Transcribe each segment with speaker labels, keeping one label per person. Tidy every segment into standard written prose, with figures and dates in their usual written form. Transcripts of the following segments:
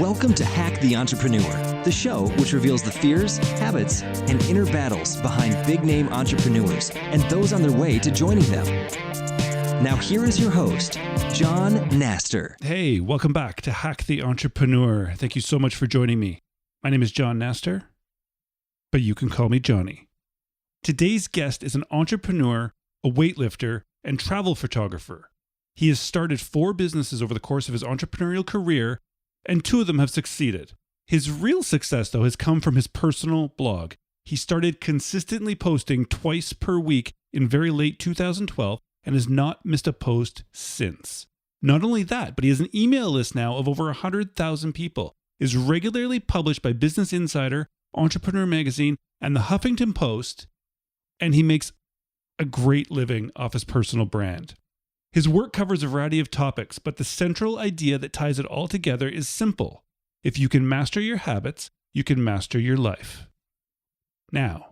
Speaker 1: Welcome to Hack the Entrepreneur, the show which reveals the fears, habits, and inner battles behind big-name entrepreneurs and those on their way to joining them. Now here is your host, John Naster.
Speaker 2: Hey, welcome back to Hack the Entrepreneur. Thank you so much for joining me. My name is John Naster, but you can call me Johnny. Today's guest is an entrepreneur, a weightlifter, and travel photographer. He has started 4 businesses over the course of his entrepreneurial career, and 2 of them have succeeded. His real success, though, has come from his personal blog. He started consistently posting twice per week in very late 2012 and has not missed a post since. Not only that, but he has an email list now of over 100,000 people, is regularly published by Business Insider, Entrepreneur Magazine, and the Huffington Post, and he makes a great living off his personal brand. His work covers a variety of topics, but the central idea that ties it all together is simple. If you can master your habits, you can master your life. Now,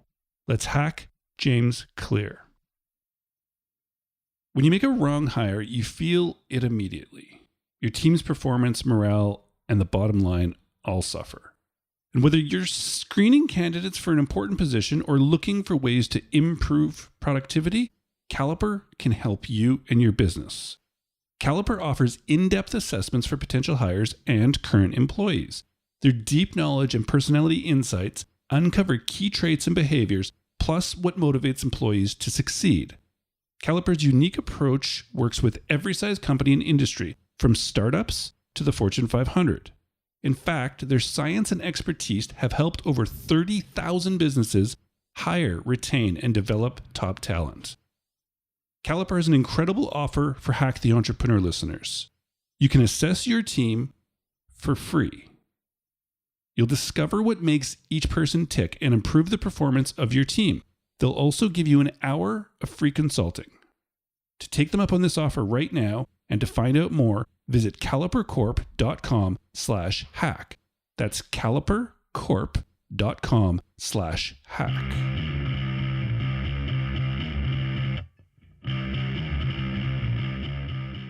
Speaker 2: let's hack James Clear. When you make a wrong hire, you feel it immediately. Your team's performance, morale, and the bottom line all suffer. And whether you're screening candidates for an important position or looking for ways to improve productivity, Caliper can help you and your business. Caliper offers in-depth assessments for potential hires and current employees. Their deep knowledge and personality insights uncover key traits and behaviors, plus what motivates employees to succeed. Caliper's unique approach works with every size company and industry, from startups to the Fortune 500. In fact, their science and expertise have helped over 30,000 businesses hire, retain, and develop top talent. Caliper has an incredible offer for Hack the Entrepreneur listeners. You can assess your team for free. You'll discover what makes each person tick and improve the performance of your team. They'll also give you an hour of free consulting. To take them up on this offer right now and to find out more, visit calipercorp.com/hack. That's calipercorp.com/hack.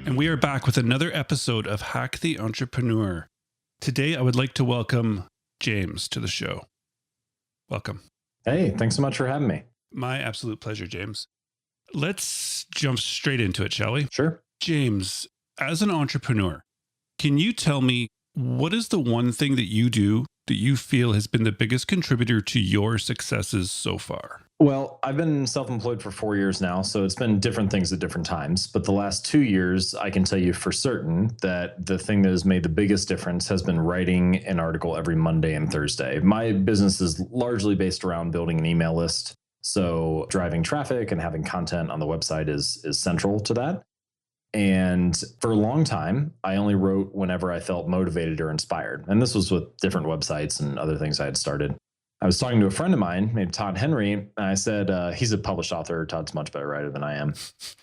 Speaker 2: And we are back with another episode of Hack the Entrepreneur. Today, I would like to welcome James to the show. Welcome.
Speaker 3: Hey, thanks so much for having me.
Speaker 2: My absolute pleasure, James. Let's jump straight into it, shall we?
Speaker 3: Sure.
Speaker 2: James, as an entrepreneur, can you tell me what is the one thing that you do that you feel has been the biggest contributor to your successes so far?
Speaker 3: Well, I've been self-employed for 4 years now, so it's been different things at different times. But the last 2 years, I can tell you for certain that the thing that has made the biggest difference has been writing an article every Monday and Thursday. My business is largely based around building an email list. So driving traffic and having content on the website is central to that. And for a long time, I only wrote whenever I felt motivated or inspired. And this was with different websites and other things I had started. I was talking to a friend of mine named Todd Henry, and I said, he's a published author. Todd's a much better writer than I am.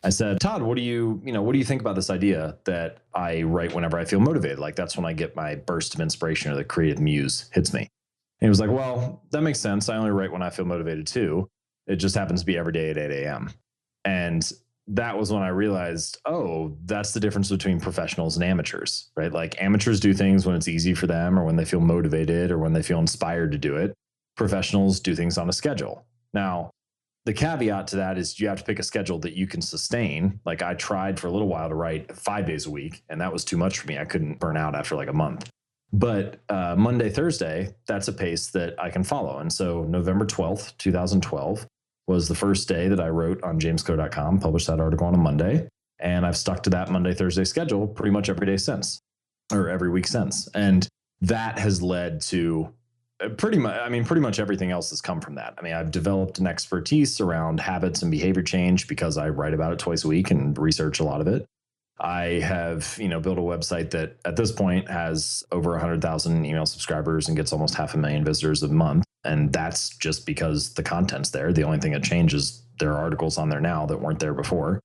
Speaker 3: I said, Todd, what do you think about this idea that I write whenever I feel motivated? Like that's when I get my burst of inspiration or the creative muse hits me. And he was like, well, that makes sense. I only write when I feel motivated too. It just happens to be every day at 8 a.m. And that was when I realized, oh, that's the difference between professionals and amateurs, right? Like amateurs do things when it's easy for them or when they feel motivated or when they feel inspired to do it. Professionals do things on a schedule. Now, the caveat to that is you have to pick a schedule that you can sustain. Like I tried for a little while to write 5 days a week, and that was too much for me. I couldn't burn out after like a month. But Monday, Thursday, that's a pace that I can follow. And so November 12th, 2012 was the first day that I wrote on jamesco.com, published that article on a Monday. And I've stuck to that Monday, Thursday schedule pretty much every day since, or every week since. And that has led to pretty much everything else has come from that. I mean, I've developed an expertise around habits and behavior change because I write about it twice a week and research a lot of it. I have, built a website that at this point has over 100,000 email subscribers and gets almost 500,000 visitors a month. And that's just because the content's there. The only thing that changes, there are articles on there now that weren't there before.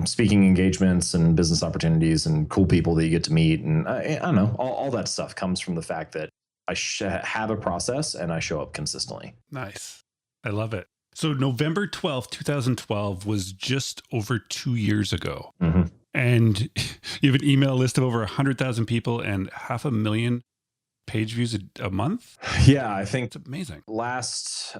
Speaker 3: Speaking engagements and business opportunities and cool people that you get to meet. And I don't know, all that stuff comes from the fact that I have a process and I show up consistently.
Speaker 2: Nice. I love it. So November 12th, 2012 was just over 2 years ago.
Speaker 3: Mm-hmm.
Speaker 2: And you have an email list of over 100,000 people and 500,000 page views a month.
Speaker 3: Yeah, I think
Speaker 2: It's amazing.
Speaker 3: it's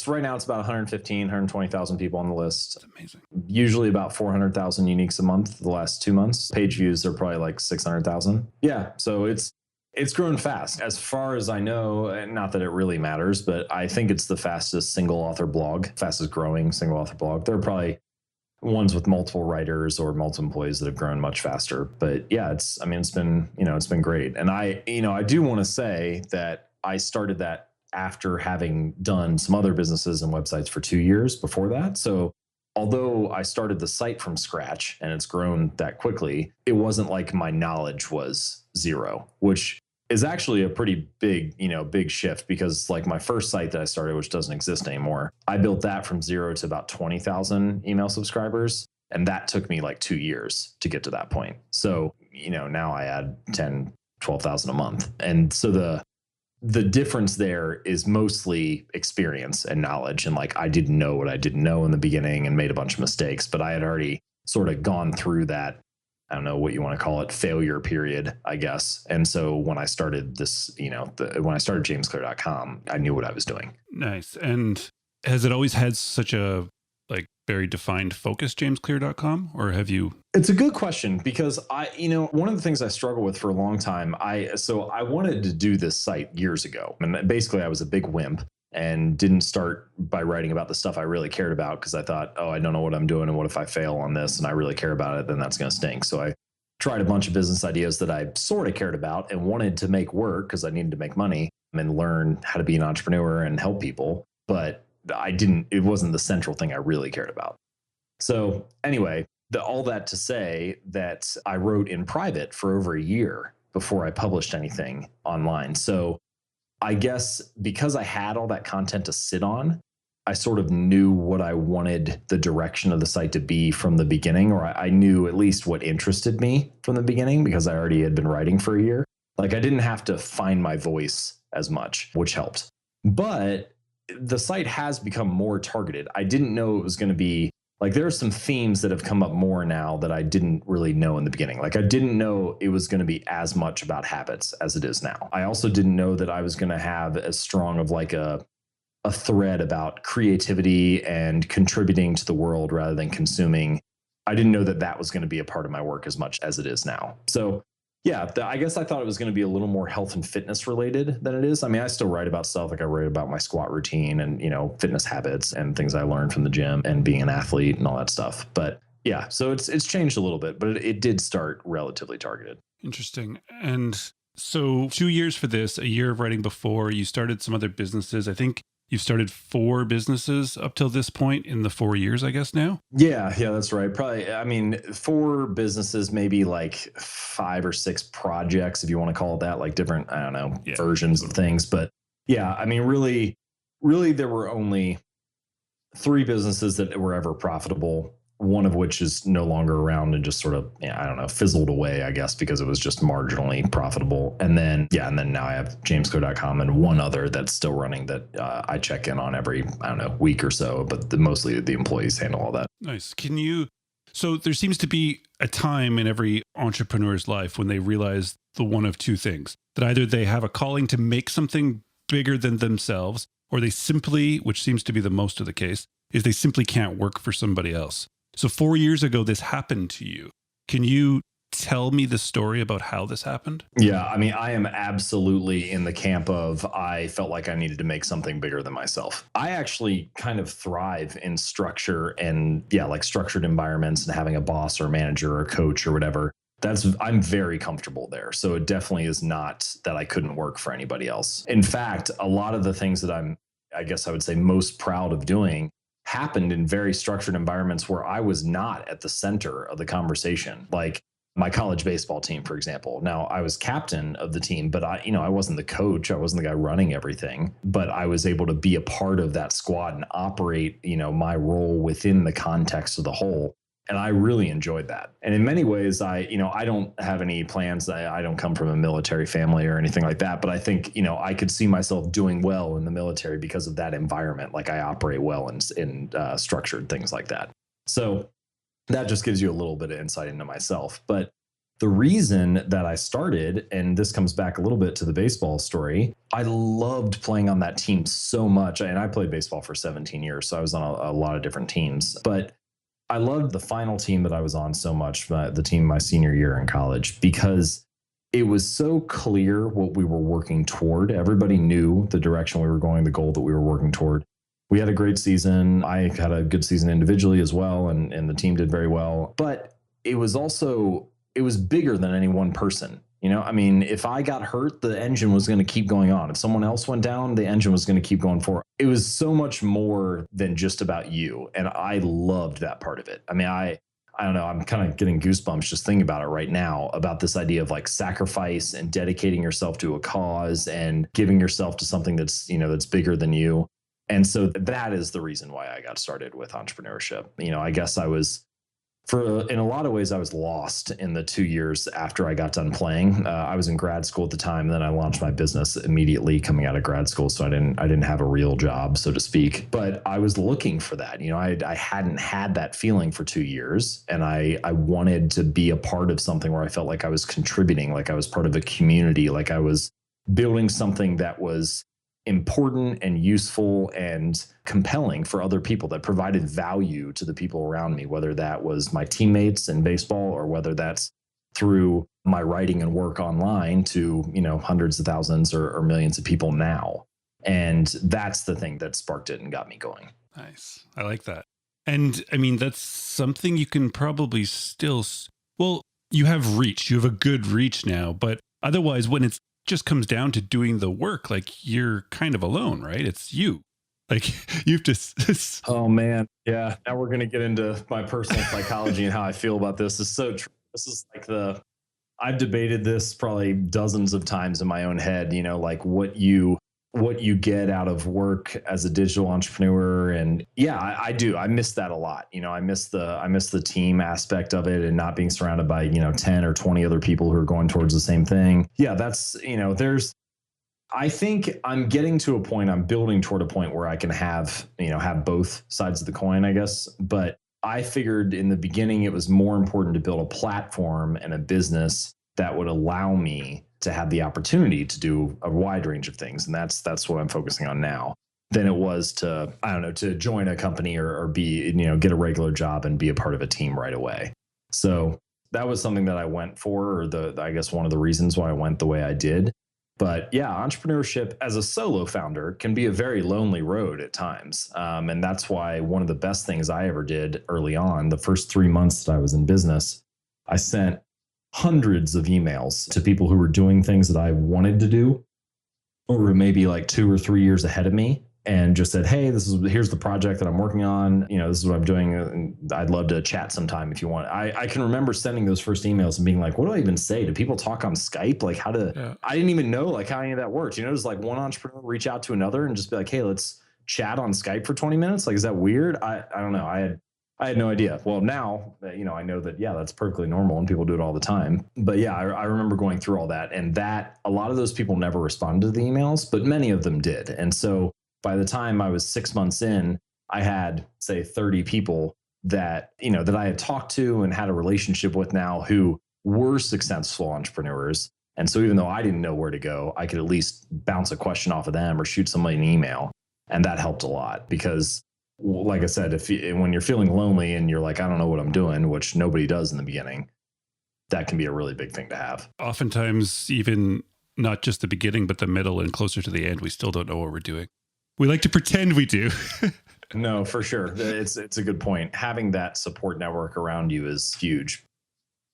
Speaker 3: right now it's about 120,000 people on the list.
Speaker 2: It's amazing.
Speaker 3: Usually about 400,000 uniques a month the last 2 months. Page views are probably like 600,000. Yeah, so it's grown fast. As far as I know, and not that it really matters, but I think it's the fastest fastest growing single author blog. There are probably ones with multiple writers or multiple employees that have grown much faster. But yeah, it's been great. And I do want to say that I started that after having done some other businesses and websites for 2 years before that. So although I started the site from scratch and it's grown that quickly, it wasn't like my knowledge was zero, which is actually a pretty big shift, because like my first site that I started, which doesn't exist anymore, I built that from zero to about 20,000 email subscribers. And that took me like 2 years to get to that point. So, now I add 10, 12,000 a month. And so the difference there is mostly experience and knowledge. And like, I didn't know what I didn't know in the beginning and made a bunch of mistakes, but I had already sort of gone through that, I don't know what you want to call it, failure period, I guess. And so when I started this, when I started jamesclear.com, I knew what I was doing.
Speaker 2: Nice. And has it always had such a very defined focus, jamesclear.com, or have you?
Speaker 3: It's a good question, because one of the things I struggled with for a long time, I wanted to do this site years ago. And basically I was a big wimp and didn't start by writing about the stuff I really cared about, because I thought, I don't know what I'm doing, and what if I fail on this and I really care about it, then that's going to stink. So I tried a bunch of business ideas that I sort of cared about and wanted to make work because I needed to make money and learn how to be an entrepreneur and help people. But it wasn't the central thing I really cared about. So anyway, all that to say that I wrote in private for over a year before I published anything online. So I guess because I had all that content to sit on, I sort of knew what I wanted the direction of the site to be from the beginning, or I knew at least what interested me from the beginning, because I already had been writing for a year. Like, I didn't have to find my voice as much, which helped. But the site has become more targeted. I didn't know it was going to be like, there are some themes that have come up more now that I didn't really know in the beginning. Like, I didn't know it was going to be as much about habits as it is now. I also didn't know that I was going to have as strong of like a thread about creativity and contributing to the world rather than consuming. I didn't know that was going to be a part of my work as much as it is now. So yeah, I guess I thought it was going to be a little more health and fitness related than it is. I mean, I still write about stuff, like I write about my squat routine and, fitness habits and things I learned from the gym and being an athlete and all that stuff. But yeah, so it's changed a little bit, but it did start relatively targeted.
Speaker 2: Interesting. And so 2 years for this, a year of writing before, you started some other businesses. I think you've started 4 businesses up till this point in the 4 years, I guess now?
Speaker 3: Yeah, that's right. Probably, 4 businesses, maybe like 5 or 6 projects, if you want to call it that, like different, versions of things. But yeah, I mean, really, there were only 3 businesses that were ever profitable, one of which is no longer around and just sort of, fizzled away, I guess, because it was just marginally profitable. And then now I have jamesclear.com and one other that's still running that I check in on every, week or so, but mostly the employees handle all that.
Speaker 2: Nice. So there seems to be a time in every entrepreneur's life when they realize the one of 2 things, that either they have a calling to make something bigger than themselves, or they simply, which seems to be the most of the case, is they simply can't work for somebody else. So 4 years ago, this happened to you. Can you tell me the story about how this happened?
Speaker 3: Yeah, I mean, I am absolutely in the camp of I felt like I needed to make something bigger than myself. I actually kind of thrive in structure and like structured environments and having a boss or a manager or a coach or whatever. I'm very comfortable there. So it definitely is not that I couldn't work for anybody else. In fact, a lot of the things that I guess I would say most proud of doing happened in very structured environments where I was not at the center of the conversation. Like my college baseball team, for example. Now, I was captain of the team, but I wasn't the coach. I wasn't the guy running everything, but I was able to be a part of that squad and operate, my role within the context of the whole. And I really enjoyed that. And in many ways, I don't have any plans. I don't come from a military family or anything like that. But I think, I could see myself doing well in the military because of that environment. Like I operate well in structured things like that. So that just gives you a little bit of insight into myself. But the reason that I started, and this comes back a little bit to the baseball story, I loved playing on that team so much. And I played baseball for 17 years. So I was on a lot of different teams. But I loved the final team that I was on so much, the team my senior year in college, because it was so clear what we were working toward. Everybody knew the direction we were going, the goal that we were working toward. We had a great season. I had a good season individually as well, and the team did very well. But it was bigger than any one person. If I got hurt, the engine was going to keep going on. If someone else went down, the engine was going to keep going forward. It was so much more than just about you. And I loved that part of it. I don't know, I'm kind of getting goosebumps just thinking about it right now, about this idea of like sacrifice and dedicating yourself to a cause and giving yourself to something that's bigger than you. And so that is the reason why I got started with entrepreneurship. I guess in a lot of ways, I was lost in the 2 years after I got done playing. I was in grad school at the time, and then I launched my business immediately coming out of grad school. So I didn't have a real job, so to speak. But I was looking for that. I hadn't had that feeling for 2 years, and I wanted to be a part of something where I felt like I was contributing, like I was part of a community, like I was building something that was important and useful and compelling for other people, that provided value to the people around me, whether that was my teammates in baseball or whether that's through my writing and work online to, hundreds of thousands or millions of people now. And that's the thing that sparked it and got me going.
Speaker 2: Nice. I like that. And that's something you can probably still, you have reach, you have a good reach now, but otherwise when it's just comes down to doing the work, like you're kind of alone, right? It's you. Like you have to.
Speaker 3: Oh man. Yeah. Now we're going to get into my personal psychology and how I feel about this. Is so true. This is like I've debated this probably dozens of times in my own head, like what you get out of work as a digital entrepreneur. And yeah, I do. I miss that a lot. I miss the team aspect of it and not being surrounded by, 10 or 20 other people who are going towards the same thing. Yeah, that's, I think I'm getting to a point, I'm building toward a point where I can have both sides of the coin, I guess. But I figured in the beginning, it was more important to build a platform and a business that would allow me to have the opportunity to do a wide range of things. And that's what I'm focusing on now, than it was to join a company or be, get a regular job and be a part of a team right away. So that was something that I went for, or I guess one of the reasons why I went the way I did. But yeah, entrepreneurship as a solo founder can be a very lonely road at times. And that's why one of the best things I ever did early on, the first 3 months that I was in business, I sent hundreds of emails to people who were doing things that I wanted to do, or maybe like 2 or 3 years ahead of me, and just said, hey, here's the project that I'm working on. This is what I'm doing. And I'd love to chat sometime if you want. I can remember sending those first emails and being like, what do I even say? Do people talk on Skype? Like I didn't even know like how any of that worked. Just like one entrepreneur reach out to another and just be like, hey, let's chat on Skype for 20 minutes. Like, is that weird? I don't know. I had no idea. Well, now, I know that, yeah, that's perfectly normal and people do it all the time. But yeah, I remember going through all that, and that a lot of those people never responded to the emails, but many of them did. And so by the time I was 6 months in, I had, say, 30 people that I had talked to and had a relationship with now who were successful entrepreneurs. And so even though I didn't know where to go, I could at least bounce a question off of them or shoot somebody an email. And that helped a lot because, like I said, when you're feeling lonely and you're like, I don't know what I'm doing, which nobody does in the beginning, that can be a really big thing to have.
Speaker 2: Oftentimes, even not just the beginning, but the middle and closer to the end, we still don't know what we're doing. We like to pretend we do.
Speaker 3: No, for sure. It's a good point. Having that support network around you is huge.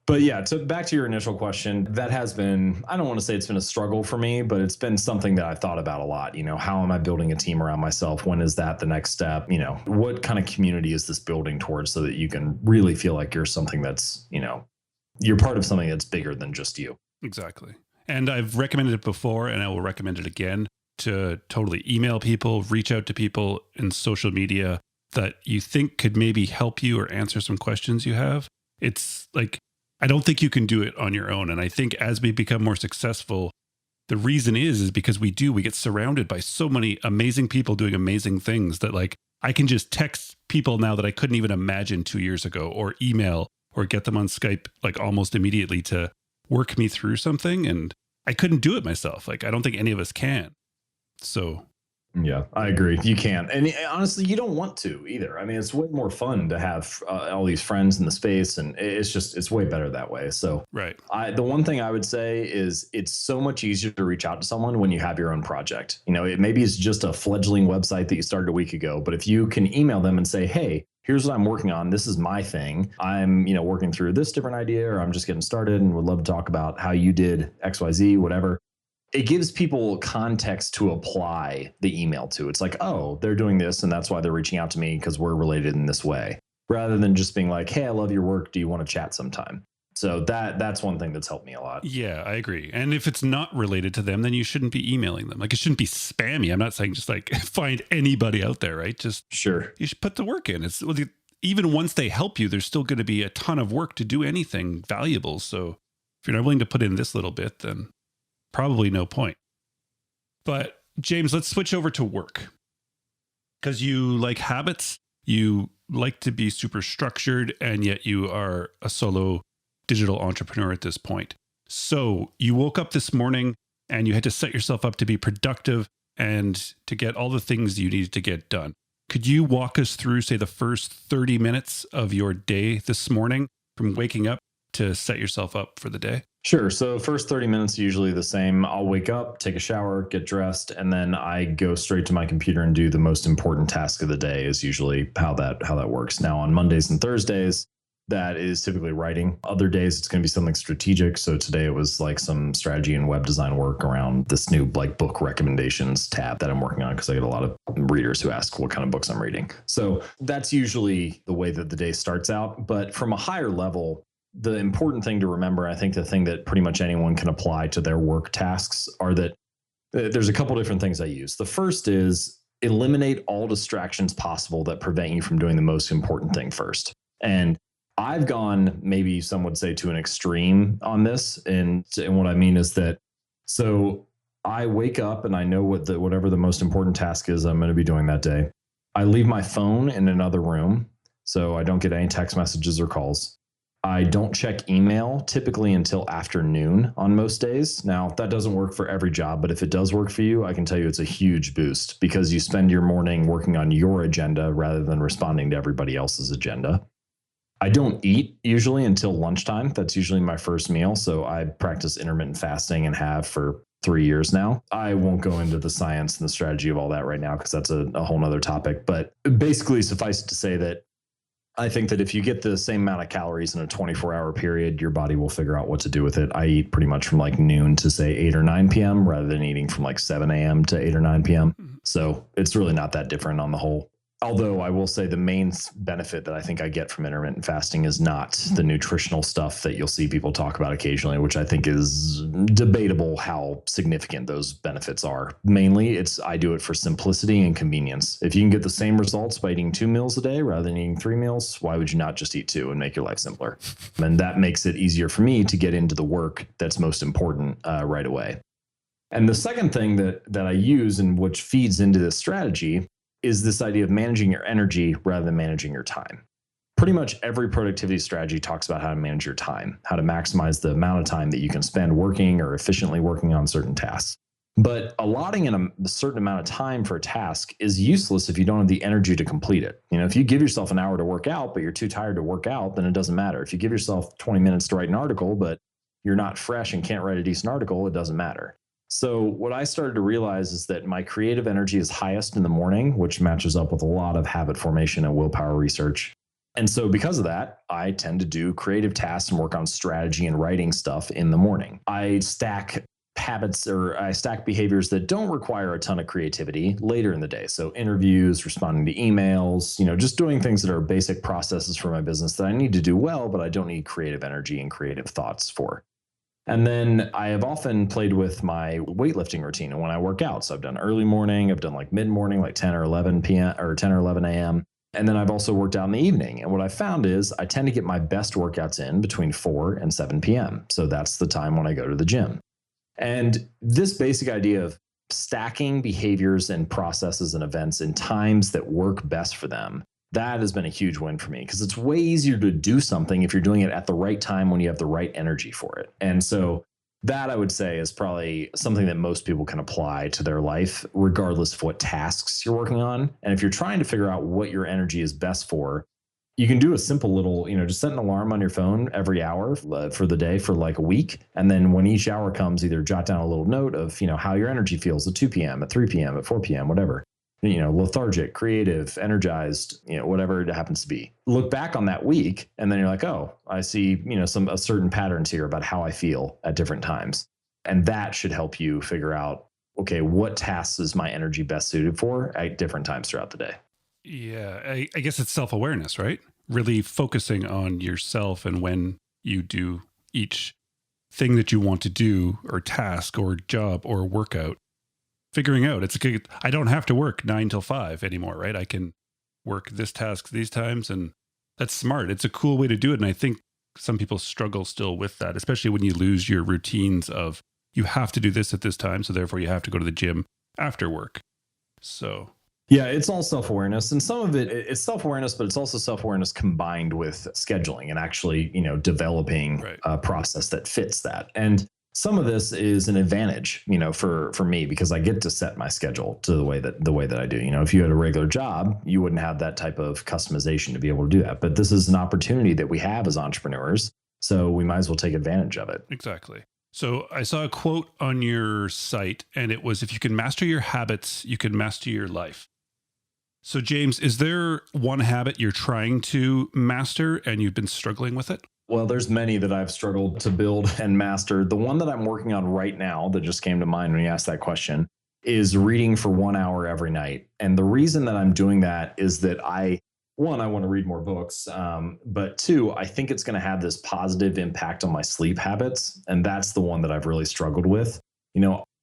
Speaker 3: But yeah, back to your initial question, that has been, I don't want to say it's been a struggle for me, but it's been something that I've thought about a lot. How am I building a team around myself? When is that the next step? What kind of community is this building towards so that you can really feel like you're something that's, you're part of something that's bigger than just you.
Speaker 2: Exactly. And I've recommended it before and I will recommend it again, to totally email people, reach out to people in social media. that you think could maybe help you or answer some questions you have. It's like, I don't think you can do it on your own. And I think as we become more successful, the reason is because we get surrounded by so many amazing people doing amazing things that like, I can just text people now that I couldn't even imagine 2 years ago, or email, or get them on Skype like almost immediately to work me through something. And I couldn't do it myself. Like, I don't think any of us can. So
Speaker 3: yeah, I agree. You can't. And honestly, you don't want to either. I mean, it's way more fun to have all these friends in the space, and it's way better that way. So
Speaker 2: right.
Speaker 3: The one thing I would say is it's so much easier to reach out to someone when you have your own project. You know, maybe it's just a fledgling website that you started a week ago, but if you can email them and say, hey, here's what I'm working on. This is my thing. I'm, working through this different idea, or I'm just getting started and would love to talk about how you did XYZ, whatever. It gives people context to apply the email to. It's like, oh, they're doing this, and that's why they're reaching out to me, because we're related in this way, rather than just being like, hey, I love your work. Do you want to chat sometime? So that's one thing that's helped me a lot.
Speaker 2: Yeah, I agree. And if it's not related to them, then you shouldn't be emailing them. Like, it shouldn't be spammy. I'm not saying just like find anybody out there, right? Just
Speaker 3: sure.
Speaker 2: You should put the work in. Even once they help you, there's still going to be a ton of work to do anything valuable. So if you're not willing to put in this little bit, then probably no point. But James, let's switch over to work, because you like habits. You like to be super structured, and yet you are a solo digital entrepreneur at this point. So you woke up this morning and you had to set yourself up to be productive and to get all the things you needed to get done. Could you walk us through, say, the first 30 minutes of your day this morning, from waking up to set yourself up for the day?
Speaker 3: Sure. So first 30 minutes, usually the same. I'll wake up, take a shower, get dressed, and then I go straight to my computer and do the most important task of the day, is usually how that works. Now, on Mondays and Thursdays, that is typically writing. Other days, it's going to be something strategic. So today it was like some strategy and web design work around this new like book recommendations tab that I'm working on, because I get a lot of readers who ask what kind of books I'm reading. So that's usually the way that the day starts out. But from a higher level, the important thing to remember, I think the thing that pretty much anyone can apply to their work tasks, are that there's a couple different things I use. The first is eliminate all distractions possible that prevent you from doing the most important thing first. And I've gone, maybe some would say, to an extreme on this. And what I mean is that, so I wake up and I know whatever the most important task is I'm going to be doing that day. I leave my phone in another room, so I don't get any text messages or calls. I don't check email typically until afternoon on most days. Now, that doesn't work for every job, but if it does work for you, I can tell you it's a huge boost, because you spend your morning working on your agenda rather than responding to everybody else's agenda. I don't eat usually until lunchtime. That's usually my first meal. So I practice intermittent fasting and have for 3 years now. I won't go into the science and the strategy of all that right now, because that's a whole nother topic. But basically, suffice it to say that I think that if you get the same amount of calories in a 24-hour period, your body will figure out what to do with it. I eat pretty much from like noon to say 8 or 9 p.m. rather than eating from like 7 a.m. to 8 or 9 p.m. So it's really not that different on the whole. Although I will say the main benefit that I think I get from intermittent fasting is not the nutritional stuff that you'll see people talk about occasionally, which I think is debatable how significant those benefits are. Mainly, I do it for simplicity and convenience. If you can get the same results by eating 2 meals a day rather than eating 3 meals, why would you not just eat 2 and make your life simpler? And that makes it easier for me to get into the work that's most important right away. And the second thing that I use, and which feeds into this strategy, is this idea of managing your energy rather than managing your time. Pretty much every productivity strategy talks about how to manage your time, how to maximize the amount of time that you can spend working or efficiently working on certain tasks. But allotting a certain amount of time for a task is useless if you don't have the energy to complete it. If you give yourself an hour to work out, but you're too tired to work out, then it doesn't matter. If you give yourself 20 minutes to write an article, but you're not fresh and can't write a decent article, it doesn't matter. So what I started to realize is that my creative energy is highest in the morning, which matches up with a lot of habit formation and willpower research. And so because of that, I tend to do creative tasks and work on strategy and writing stuff in the morning. I stack behaviors that don't require a ton of creativity later in the day. So interviews, responding to emails, just doing things that are basic processes for my business that I need to do well, but I don't need creative energy and creative thoughts for. And then I have often played with my weightlifting routine and when I work out. So I've done early morning, I've done like mid morning, like 10 or 11 p.m. or 10 or 11 a.m. And then I've also worked out in the evening. And what I found is I tend to get my best workouts in between 4 and 7 p.m. So that's the time when I go to the gym. And this basic idea of stacking behaviors and processes and events in times that work best for them, that has been a huge win for me because it's way easier to do something if you're doing it at the right time when you have the right energy for it. And so that I would say is probably something that most people can apply to their life, regardless of what tasks you're working on. And if you're trying to figure out what your energy is best for, you can do a simple little, just set an alarm on your phone every hour for the day for like a week. And then when each hour comes, either jot down a little note of, how your energy feels at 2 p.m., at 3 p.m., at 4 p.m., whatever. Lethargic, creative, energized, whatever it happens to be. Look back on that week and then you're like, oh, I see, a certain patterns here about how I feel at different times. And that should help you figure out, okay, what tasks is my energy best suited for at different times throughout the day.
Speaker 2: Yeah, I guess it's self-awareness, right? Really focusing on yourself and when you do each thing that you want to do or task or job or workout. Figuring out I don't have to work 9 till 5 anymore, right? I can work this task these times, and that's smart. It's a cool way to do it. And I think some people struggle still with that, especially when you lose your routines of you have to do this at this time. So therefore you have to go to the gym after work. So
Speaker 3: yeah, it's all self-awareness, and some of it's self-awareness, but it's also self-awareness combined with scheduling and actually, developing a process that fits that. And some of this is an advantage, for me, because I get to set my schedule to the way that I do. If you had a regular job, you wouldn't have that type of customization to be able to do that. But this is an opportunity that we have as entrepreneurs, so we might as well take advantage of it.
Speaker 2: Exactly. So I saw a quote on your site, and it was, if you can master your habits, you can master your life. So James, is there one habit you're trying to master and you've been struggling with it?
Speaker 3: Well, there's many that I've struggled to build and master. The one that I'm working on right now that just came to mind when you asked that question is reading for 1 hour every night. And the reason that I'm doing that is that I want to read more books, but 2, I think it's going to have this positive impact on my sleep habits. And that's the one that I've really struggled with.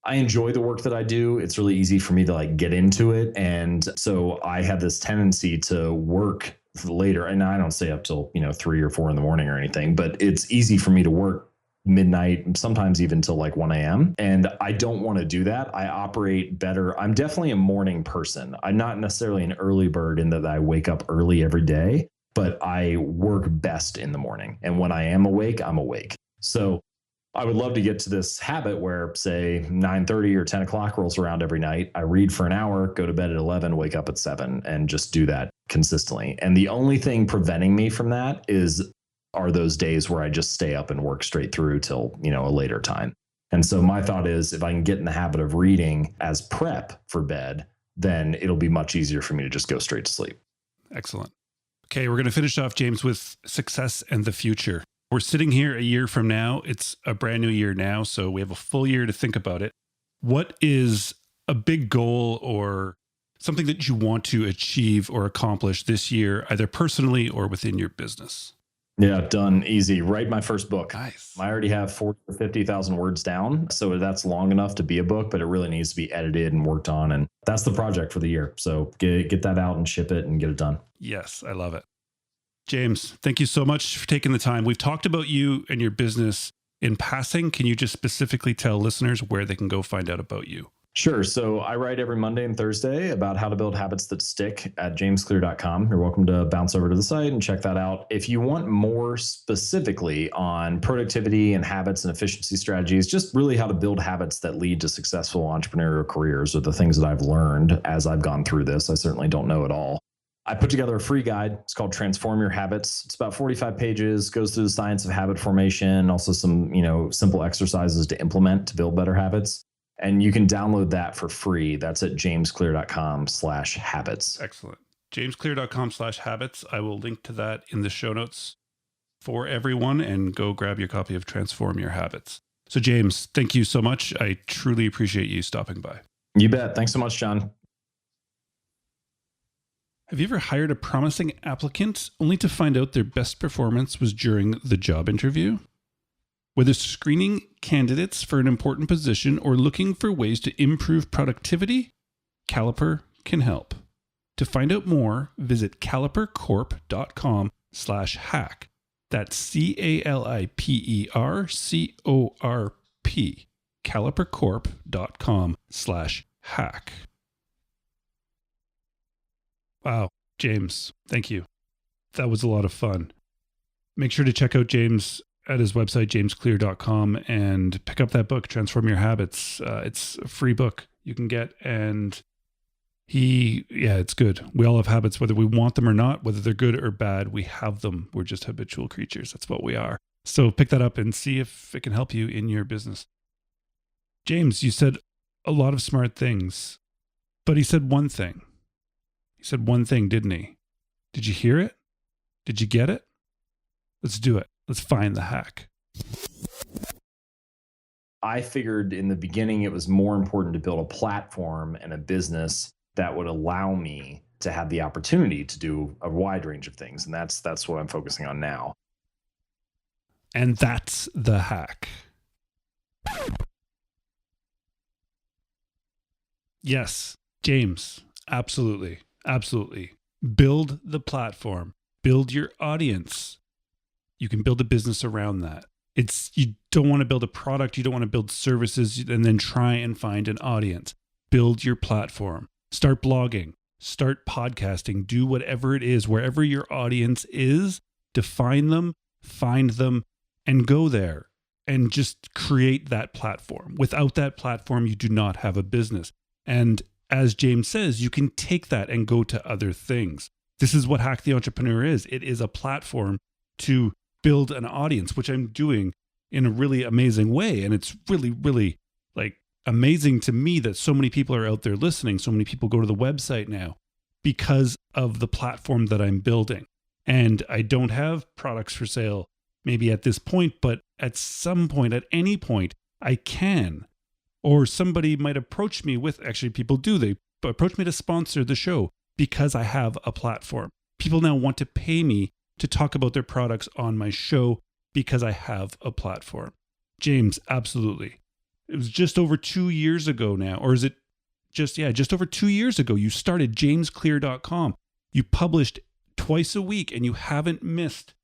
Speaker 3: I enjoy the work that I do. It's really easy for me to get into it. And so I have this tendency to work later. And I don't stay up till, 3 or 4 in the morning or anything, but it's easy for me to work midnight, sometimes even till 1 a.m. And I don't want to do that. I operate better. I'm definitely a morning person. I'm not necessarily an early bird in that I wake up early every day, but I work best in the morning. And when I am awake, I'm awake. So I would love to get to this habit where, say, 9:30 or 10 o'clock rolls around every night. I read for an hour, go to bed at 11, wake up at 7, and just do that consistently. And the only thing preventing me from that are those days where I just stay up and work straight through till, a later time. And so my thought is, if I can get in the habit of reading as prep for bed, then it'll be much easier for me to just go straight to sleep.
Speaker 2: Excellent. Okay, we're going to finish off, James, with success and the future. We're sitting here a year from now. It's a brand new year now, so we have a full year to think about it. What is a big goal or something that you want to achieve or accomplish this year, either personally or within your business?
Speaker 3: Yeah, done. Easy. Write my first book.
Speaker 2: Nice.
Speaker 3: I already have 40 or 50,000 words down, so that's long enough to be a book, but it really needs to be edited and worked on, and that's the project for the year. So get that out and ship it and get it done.
Speaker 2: Yes, I love it. James, thank you so much for taking the time. We've talked about you and your business in passing. Can you just specifically tell listeners where they can go find out about you?
Speaker 3: Sure. So I write every Monday and Thursday about how to build habits that stick at jamesclear.com. You're welcome to bounce over to the site and check that out. If you want more specifically on productivity and habits and efficiency strategies, just really how to build habits that lead to successful entrepreneurial careers, are the things that I've learned as I've gone through this. I certainly don't know it all. I put together a free guide. It's called Transform Your Habits. It's about 45 pages, goes through the science of habit formation, also some, simple exercises to implement to build better habits. And you can download that for free. That's at jamesclear.com/habits.
Speaker 2: Excellent. jamesclear.com/habits. I will link to that in the show notes for everyone, and go grab your copy of Transform Your Habits. So James, thank you so much. I truly appreciate you stopping by.
Speaker 3: You bet. Thanks so much, John.
Speaker 2: Have you ever hired a promising applicant only to find out their best performance was during the job interview? Whether screening candidates for an important position or looking for ways to improve productivity, Caliper can help. To find out more, visit calipercorp.com/hack. That's CALIPERCORP. calipercorp.com/hack. Wow, James, thank you. That was a lot of fun. Make sure to check out James at his website, jamesclear.com, and pick up that book, Transform Your Habits. It's a free book you can get, and it's good. We all have habits, whether we want them or not, whether they're good or bad, we have them. We're just habitual creatures. That's what we are. So pick that up and see if it can help you in your business. James, you said a lot of smart things, but he said one thing. He said one thing, didn't he? Did you hear it? Did you get it? Let's do it. Let's find the hack.
Speaker 3: I figured in the beginning it was more important to build a platform and a business that would allow me to have the opportunity to do a wide range of things. And that's what I'm focusing on now.
Speaker 2: And that's the hack. Yes, James, absolutely. Absolutely. Build the platform, build your audience. You can build a business around that. You don't want to build a product. You don't want to build services and then try and find an audience. Build your platform. Start blogging, start podcasting, do whatever it is, wherever your audience is, define them, find them, and go there and just create that platform. Without that platform, you do not have a business. And as James says, you can take that and go to other things. This is what Hack the Entrepreneur is. It is a platform to build an audience, which I'm doing in a really amazing way. And it's really, really amazing to me that so many people are out there listening. So many people go to the website now because of the platform that I'm building. And I don't have products for sale maybe at this point, but at some point, at any point, I can. Or somebody might approach me with, actually people do, they approach me to sponsor the show because I have a platform. People now want to pay me to talk about their products on my show because I have a platform. James, absolutely. It was just over 2 years ago now, or is it just over 2 years ago, you started jamesclear.com. You published twice a week and you haven't missed.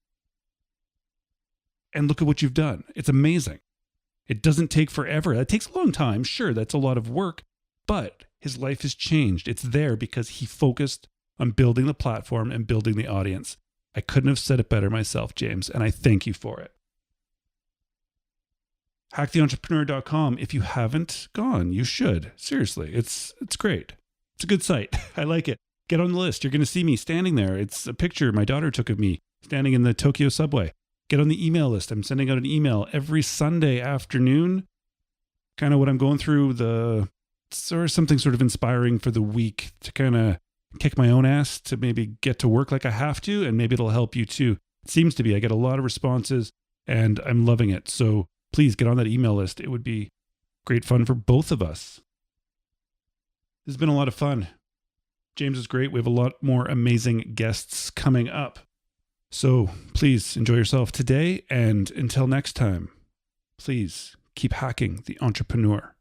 Speaker 2: And look at what you've done. It's amazing. It doesn't take forever. It takes a long time. Sure, that's a lot of work, but his life has changed. It's there because he focused on building the platform and building the audience. I couldn't have said it better myself, James, and I thank you for it. HackTheEntrepreneur.com. If you haven't gone, you should. Seriously, it's great. It's a good site. I like it. Get on the list. You're going to see me standing there. It's a picture my daughter took of me standing in the Tokyo subway. Get on the email list. I'm sending out an email every Sunday afternoon. Kind of what I'm going through, something sort of inspiring for the week to kind of kick my own ass to maybe get to work like I have to, and maybe it'll help you too. It seems to be. I get a lot of responses and I'm loving it. So please get on that email list. It would be great fun for both of us. This has been a lot of fun. James is great. We have a lot more amazing guests coming up. So please enjoy yourself today. And until next time, please keep hacking the entrepreneur.